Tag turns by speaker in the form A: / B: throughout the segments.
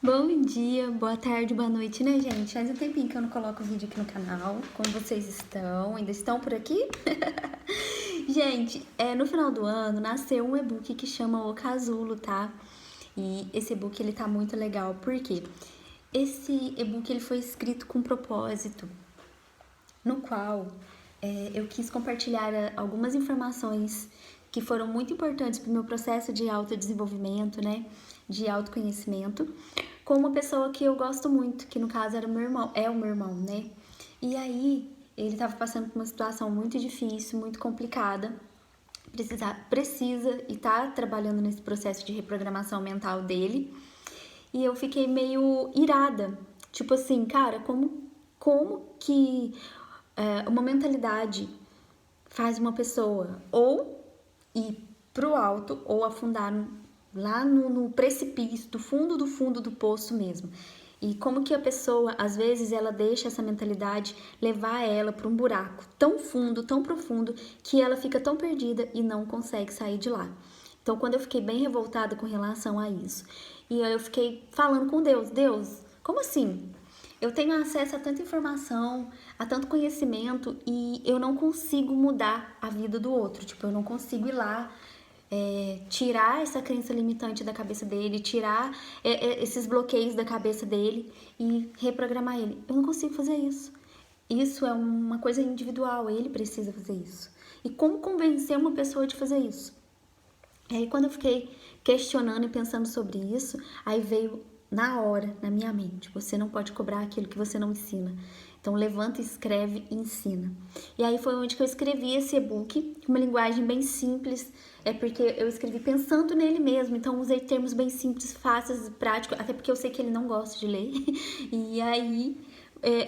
A: Bom dia, boa tarde, boa noite, né, gente? Faz um tempinho que eu não coloco vídeo aqui no canal. Como vocês estão? Ainda estão por aqui? Gente, no final do ano nasceu um e-book que chama O Casulo, tá? E esse e-book, ele tá muito legal, porque esse e-book, ele foi escrito com propósito, no qual eu quis compartilhar algumas informações que foram muito importantes para o meu processo de autodesenvolvimento, né, de autoconhecimento, com uma pessoa que eu gosto muito, que no caso era o meu irmão, é o meu irmão, né, e aí ele estava passando por uma situação muito difícil, muito complicada, precisa e tá trabalhando nesse processo de reprogramação mental dele, e eu fiquei meio irada, tipo assim, cara, como que uma mentalidade faz uma pessoa ou ir pro alto ou afundar lá no precipício, do fundo do poço mesmo. E como que a pessoa, às vezes, ela deixa essa mentalidade levar ela para um buraco tão fundo, tão profundo, que ela fica tão perdida e não consegue sair de lá. Então, quando eu fiquei bem revoltada com relação a isso, e aí eu fiquei falando com Deus, Deus, como assim? Eu tenho acesso a tanta informação, a tanto conhecimento e eu não consigo mudar a vida do outro. Tipo, eu não consigo ir lá tirar essa crença limitante da cabeça dele, tirar esses bloqueios da cabeça dele e reprogramar ele. Eu não consigo fazer isso. Isso é uma coisa individual, ele precisa fazer isso. E como convencer uma pessoa de fazer isso? E aí, quando eu fiquei questionando e pensando sobre isso, aí veio na hora, na minha mente, você não pode cobrar aquilo que você não ensina. Então, levanta, escreve e ensina. E aí foi onde que eu escrevi esse e-book, uma linguagem bem simples, porque eu escrevi pensando nele mesmo, então usei termos bem simples, fáceis, práticos, até porque eu sei que ele não gosta de ler. E aí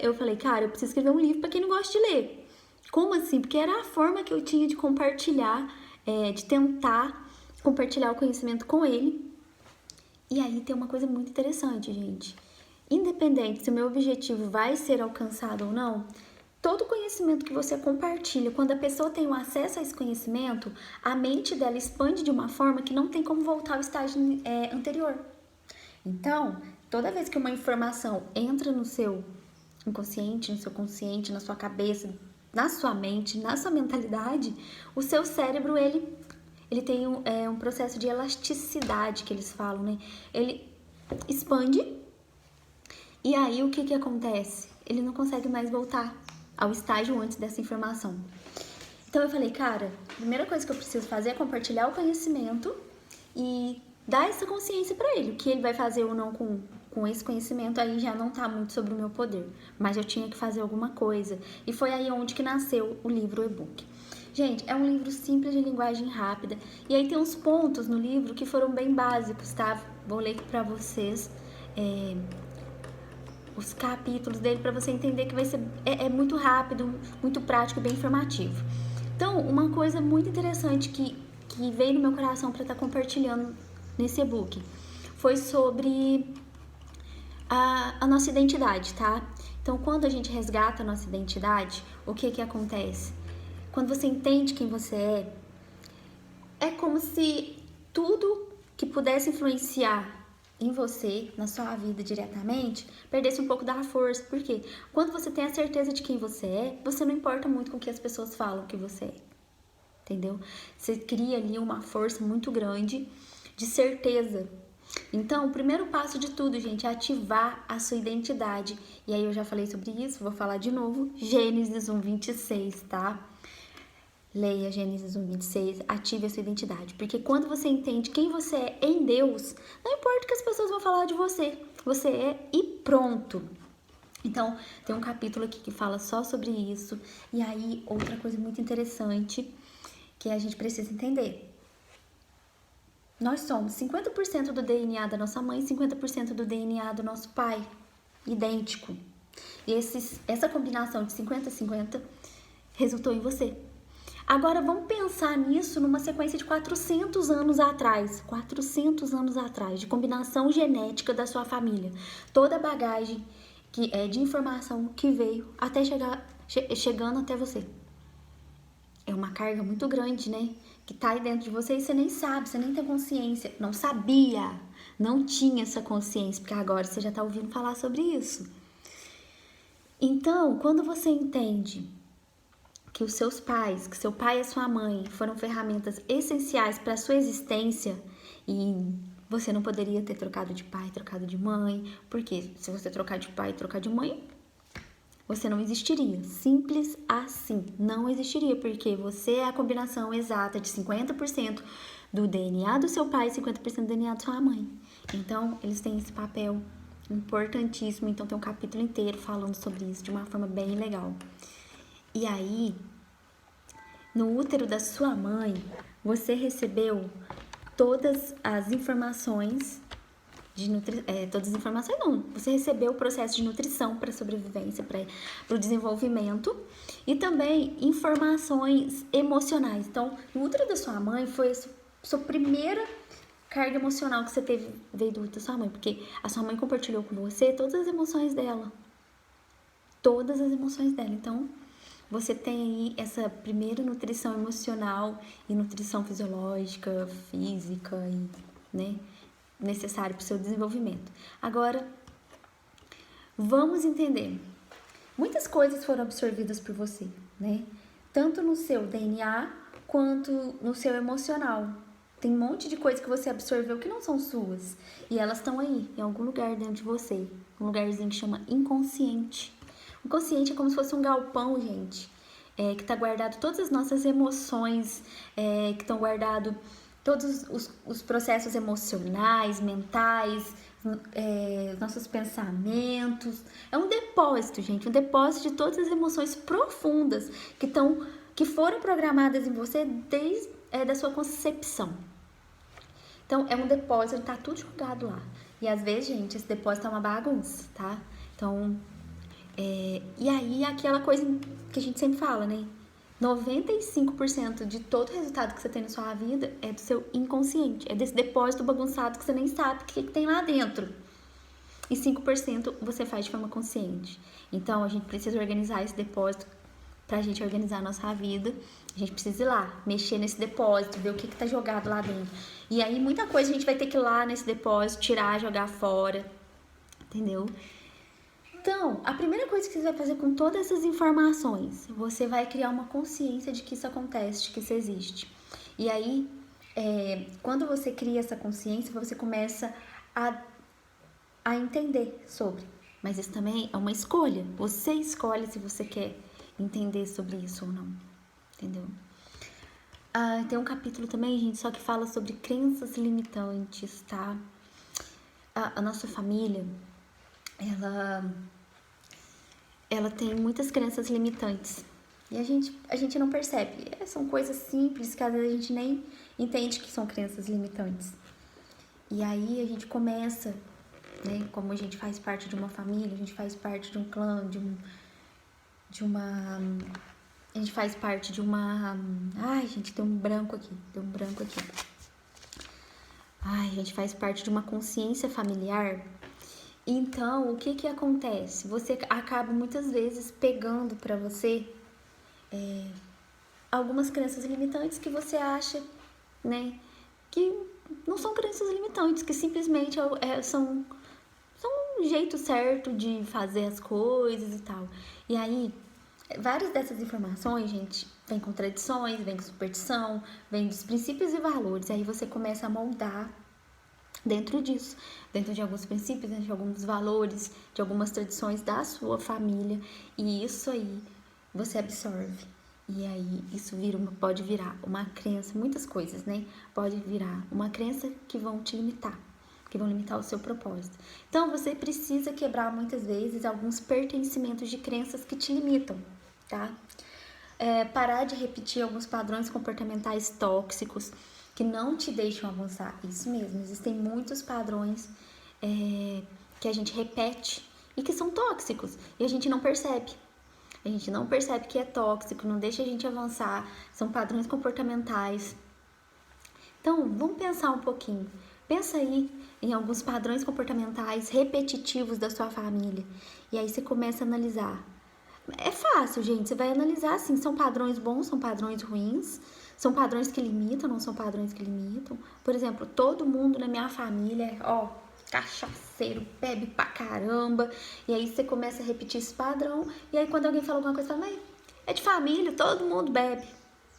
A: eu falei, cara, eu preciso escrever um livro para quem não gosta de ler. Como assim? Porque era a forma que eu tinha de compartilhar, de tentar compartilhar o conhecimento com ele. E aí tem uma coisa muito interessante, gente. Independente se o meu objetivo vai ser alcançado ou não, todo conhecimento que você compartilha, quando a pessoa tem o acesso a esse conhecimento, a mente dela expande de uma forma que não tem como voltar ao estágio anterior. Então, toda vez que uma informação entra no seu inconsciente, no seu consciente, na sua cabeça, na sua mente, na sua mentalidade, o seu cérebro, ele tem um processo de elasticidade que eles falam, né? Ele expande e aí o que acontece? Ele não consegue mais voltar ao estágio antes dessa informação. Então eu falei, cara, a primeira coisa que eu preciso fazer é compartilhar o conhecimento e dar essa consciência para ele. O que ele vai fazer ou não com esse conhecimento aí já não tá muito sobre o meu poder, mas eu tinha que fazer alguma coisa. E foi aí onde que nasceu o livro e-book. Gente, é um livro simples de linguagem rápida. E aí tem uns pontos no livro que foram bem básicos, tá? Vou ler aqui pra vocês os capítulos dele para você entender que vai ser muito rápido, muito prático e bem informativo. Então, uma coisa muito interessante que veio no meu coração para estar compartilhando nesse e-book foi sobre a nossa identidade, tá? Então, quando a gente resgata a nossa identidade, o que acontece? Quando você entende quem você é como se tudo que pudesse influenciar em você, na sua vida diretamente, perdesse um pouco da força. Por quê? Quando você tem a certeza de quem você não importa muito com o que as pessoas falam que você é. Entendeu? Você cria ali uma força muito grande de certeza. Então, o primeiro passo de tudo, gente, é ativar a sua identidade. E aí eu já falei sobre isso, vou falar de novo. Gênesis 1:26, tá? Leia Gênesis 1:26, ative a sua identidade. Porque quando você entende quem você é em Deus, não importa o que as pessoas vão falar de você. Você é e pronto. Então, tem um capítulo aqui que fala só sobre isso. E aí, outra coisa muito interessante que a gente precisa entender. Nós somos 50% do DNA da nossa mãe e 50% do DNA do nosso pai. Idêntico. E essa combinação de 50-50 resultou em você. Agora vamos pensar nisso numa sequência de 400 anos atrás. 400 anos atrás, de combinação genética da sua família. Toda a bagagem de informação que veio até chegando até você. É uma carga muito grande, né? Que tá aí dentro de você e você nem sabe, você nem tem consciência. Não sabia. não tinha essa consciência, porque agora você já está ouvindo falar sobre isso. Então, quando você entende que os seus pais, que seu pai e a sua mãe foram ferramentas essenciais para a sua existência e você não poderia ter trocado de pai, trocado de mãe, porque se você trocar de pai e trocar de mãe, você não existiria. Simples assim, não existiria, porque você é a combinação exata de 50% do DNA do seu pai e 50% do DNA da sua mãe. Então, eles têm esse papel importantíssimo, então tem um capítulo inteiro falando sobre isso de uma forma bem legal. E aí, no útero da sua mãe, você recebeu todas as informações todas as informações não, você recebeu o processo de nutrição para sobrevivência, para o desenvolvimento e também informações emocionais. Então, no útero da sua mãe foi a sua primeira carga emocional que você teve, veio do útero da sua mãe, porque a sua mãe compartilhou com você todas as emoções dela. Todas as emoções dela. Então, você tem aí essa primeira nutrição emocional e nutrição fisiológica, física e, né, necessário para o seu desenvolvimento. Agora, vamos entender. Muitas coisas foram absorvidas por você, né? Tanto no seu DNA quanto no seu emocional. Tem um monte de coisa que você absorveu que não são suas. E elas estão aí, em algum lugar dentro de você. Um lugarzinho que chama inconsciente. O inconsciente é como se fosse um galpão, gente. Que está guardado todas as nossas emoções, que estão guardados todos os processos emocionais, mentais, nossos pensamentos. É um depósito, gente, um depósito de todas as emoções profundas que foram programadas em você desde da sua concepção. Então, é um depósito, tá tudo jogado lá. E às vezes, gente, esse depósito é uma bagunça, tá? Então, e aí aquela coisa que a gente sempre fala, né? 95% de todo o resultado que você tem na sua vida é do seu inconsciente. É desse depósito bagunçado que você nem sabe o que tem lá dentro. E 5% você faz de forma consciente. Então, a gente precisa organizar esse depósito pra gente organizar a nossa vida. A gente precisa ir lá, mexer nesse depósito, ver o que tá jogado lá dentro. E aí, muita coisa a gente vai ter que ir lá nesse depósito, tirar, jogar fora. Entendeu? Então, a primeira coisa que você vai fazer com todas essas informações, você vai criar uma consciência de que isso acontece, de que isso existe. E aí, quando você cria essa consciência, você começa a entender sobre. Mas isso também é uma escolha. Você escolhe se você quer entender sobre isso ou não. Entendeu? Tem um capítulo também, gente, só que fala sobre crenças limitantes, tá? A nossa família, ela tem muitas crenças limitantes e a gente não percebe. São coisas simples que às vezes a gente nem entende que são crenças limitantes. E aí a gente começa, né, como a gente faz parte de uma família, a gente faz parte de um clã, a gente faz parte de uma... Ai, gente, tem um branco aqui. Ai, a gente faz parte de uma consciência familiar. Então, o que acontece? Você acaba muitas vezes pegando para você algumas crenças limitantes que você acha, né, que não são crenças limitantes, que simplesmente são um jeito certo de fazer as coisas e tal. E aí, várias dessas informações, gente, vem com tradições, vem com superstição, vem dos princípios e valores. Aí você começa a moldar dentro disso, dentro de alguns princípios, dentro de alguns valores, de algumas tradições da sua família, e isso aí você absorve. E aí isso pode virar uma crença, muitas coisas, né? Pode virar uma crença que vão te limitar, que vão limitar o seu propósito. Então você precisa quebrar muitas vezes alguns pertencimentos de crenças que te limitam, tá? Parar de repetir alguns padrões comportamentais tóxicos que não te deixam avançar. Isso mesmo, existem muitos padrões que a gente repete e que são tóxicos e a gente não percebe. A gente não percebe que é tóxico, não deixa a gente avançar, são padrões comportamentais. Então, vamos pensar um pouquinho. Pensa aí em alguns padrões comportamentais repetitivos da sua família. E aí você começa a analisar. É fácil, gente, você vai analisar assim, são padrões bons, são padrões ruins, São padrões que limitam, não são padrões que limitam? Por exemplo, todo mundo na minha família, ó, cachaceiro, bebe pra caramba. E aí você começa a repetir esse padrão. E aí quando alguém fala alguma coisa, você fala, mas é de família, todo mundo bebe.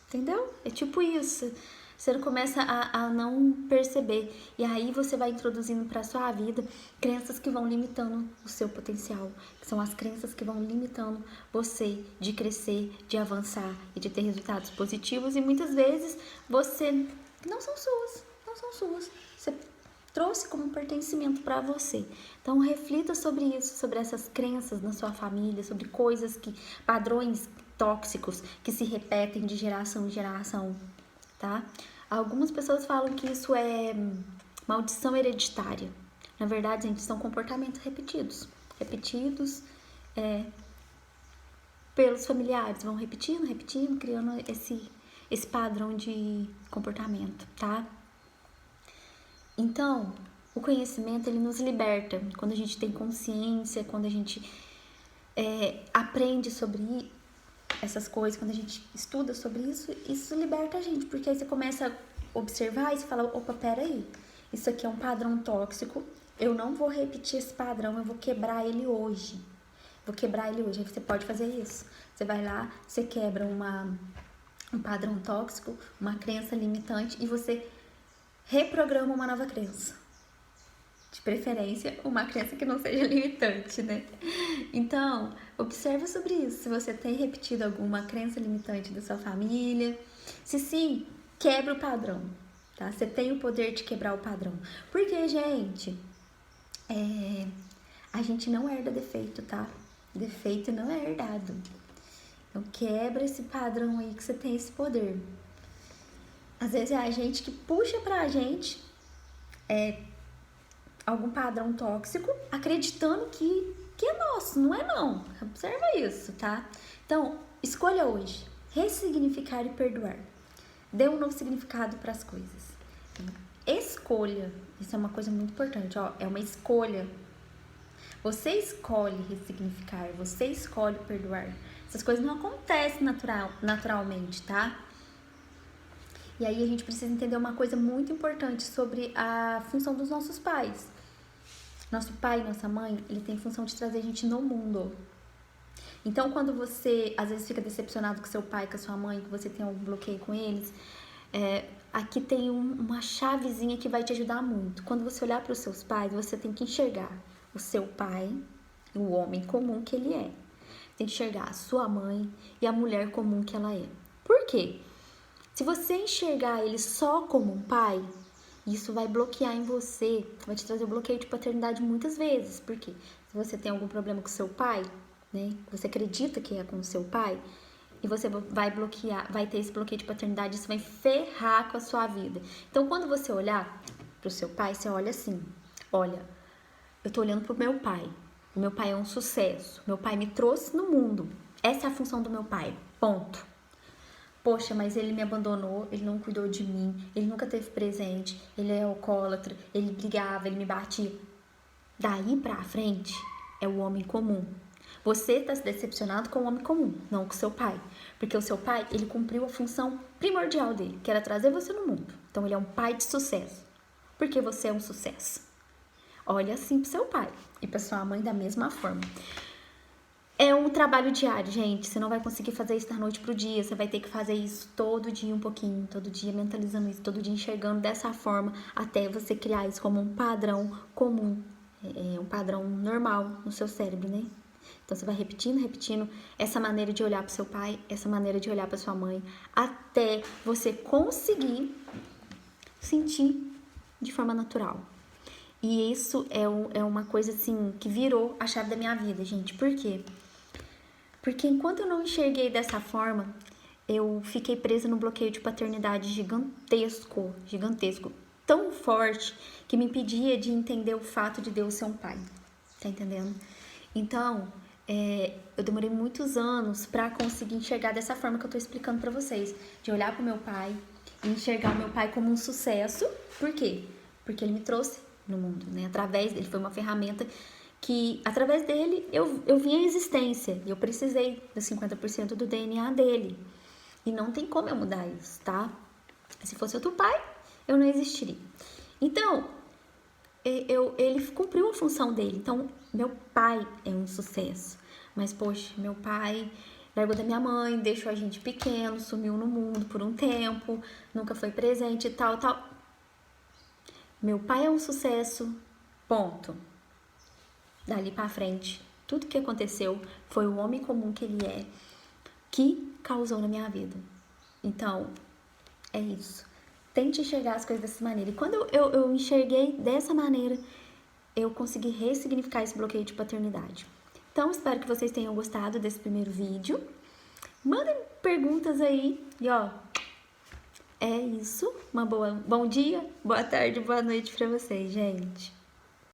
A: Entendeu? É tipo isso. Você começa a não perceber. E aí você vai introduzindo para sua vida crenças que vão limitando o seu potencial. Que são as crenças que vão limitando você de crescer, de avançar e de ter resultados positivos. E muitas vezes você não são suas. Não são suas. Você trouxe como pertencimento para você. Então reflita sobre isso, sobre essas crenças na sua família, sobre coisas que, padrões tóxicos que se repetem de geração em geração, tá? Algumas pessoas falam que isso é maldição hereditária. Na verdade, gente, são comportamentos repetidos. Repetidos pelos familiares. Vão repetindo, repetindo, criando esse padrão de comportamento, tá? Então, o conhecimento, ele nos liberta. Quando a gente tem consciência, quando a gente aprende sobre essas coisas, quando a gente estuda sobre isso, isso liberta a gente, porque aí você começa a observar e você fala, opa, peraí, isso aqui é um padrão tóxico, eu não vou repetir esse padrão, eu vou quebrar ele hoje. Aí você pode fazer isso. Você vai lá, você quebra um padrão tóxico, uma crença limitante e você reprograma uma nova crença. De preferência, uma crença que não seja limitante, né? Então, observa sobre isso. Se você tem repetido alguma crença limitante da sua família. Se sim, quebra o padrão, tá? Você tem o poder de quebrar o padrão. Porque, gente, a gente não herda defeito, tá? Defeito não é herdado. Então, quebra esse padrão aí que você tem esse poder. Às vezes é a gente que puxa pra gente algum padrão tóxico, acreditando que é nosso, não é não. Observa isso, tá? Então, escolha hoje ressignificar e perdoar. Dê um novo significado para as coisas. Escolha, isso é uma coisa muito importante, ó, é uma escolha. Você escolhe ressignificar, você escolhe perdoar. Essas coisas não acontecem naturalmente, tá? E aí a gente precisa entender uma coisa muito importante sobre a função dos nossos pais. Nosso pai e nossa mãe, ele tem função de trazer a gente no mundo. Então, quando você, às vezes, fica decepcionado com seu pai, com a sua mãe, que você tem algum bloqueio com eles, aqui tem uma chavezinha que vai te ajudar muito. Quando você olhar para os seus pais, você tem que enxergar o seu pai, o homem comum que ele é. Tem que enxergar a sua mãe e a mulher comum que ela é. Por quê? Se você enxergar ele só como um pai, isso vai bloquear em você, vai te trazer bloqueio de paternidade muitas vezes. Por quê? Se você tem algum problema com seu pai, né? Você acredita que é com o seu pai, e você vai bloquear, vai ter esse bloqueio de paternidade, isso vai ferrar com a sua vida. Então, quando você olhar pro seu pai, você olha assim, olha, eu tô olhando pro meu pai. O meu pai é um sucesso. Meu pai me trouxe no mundo. Essa é a função do meu pai. Ponto. Poxa, mas ele me abandonou, ele não cuidou de mim, ele nunca teve presente, ele é alcoólatra, ele brigava, ele me batia. Daí pra frente é o homem comum. Você tá se decepcionado com o homem comum, não com o seu pai. Porque o seu pai, ele cumpriu a função primordial dele, que era trazer você no mundo. Então ele é um pai de sucesso. Porque você é um sucesso. Olha assim pro seu pai e pra sua mãe da mesma forma. É um trabalho diário, gente. Você não vai conseguir fazer isso da noite pro dia. Você vai ter que fazer isso todo dia um pouquinho, todo dia mentalizando isso, todo dia enxergando dessa forma, até você criar isso como um padrão comum, um padrão normal no seu cérebro, né? Então você vai repetindo essa maneira de olhar pro seu pai, essa maneira de olhar pra sua mãe, até você conseguir sentir de forma natural. E isso é uma coisa assim que virou a chave da minha vida, gente. Por quê? Porque enquanto eu não enxerguei dessa forma, eu fiquei presa no bloqueio de paternidade gigantesco, tão forte, que me impedia de entender o fato de Deus ser um pai. Tá entendendo? Então, eu demorei muitos anos pra conseguir enxergar dessa forma que eu tô explicando pra vocês. De olhar pro meu pai e enxergar o meu pai como um sucesso. Por quê? Porque ele me trouxe no mundo, né? Através dele, foi uma ferramenta que, através dele, eu vi a existência. E eu precisei dos 50% do DNA dele. E não tem como eu mudar isso, tá? Se fosse outro pai, eu não existiria. Então, ele cumpriu a função dele. Então, meu pai é um sucesso. Mas, poxa, meu pai largou da minha mãe, deixou a gente pequeno, sumiu no mundo por um tempo, nunca foi presente e tal, tal. Meu pai é um sucesso, ponto. Dali pra frente, tudo que aconteceu foi o homem comum que ele é, que causou na minha vida. Então, é isso. Tente enxergar as coisas dessa maneira. E quando eu enxerguei dessa maneira, eu consegui ressignificar esse bloqueio de paternidade. Então, espero que vocês tenham gostado desse primeiro vídeo. Mandem perguntas aí. E ó, é isso. Bom dia, boa tarde, boa noite pra vocês, gente.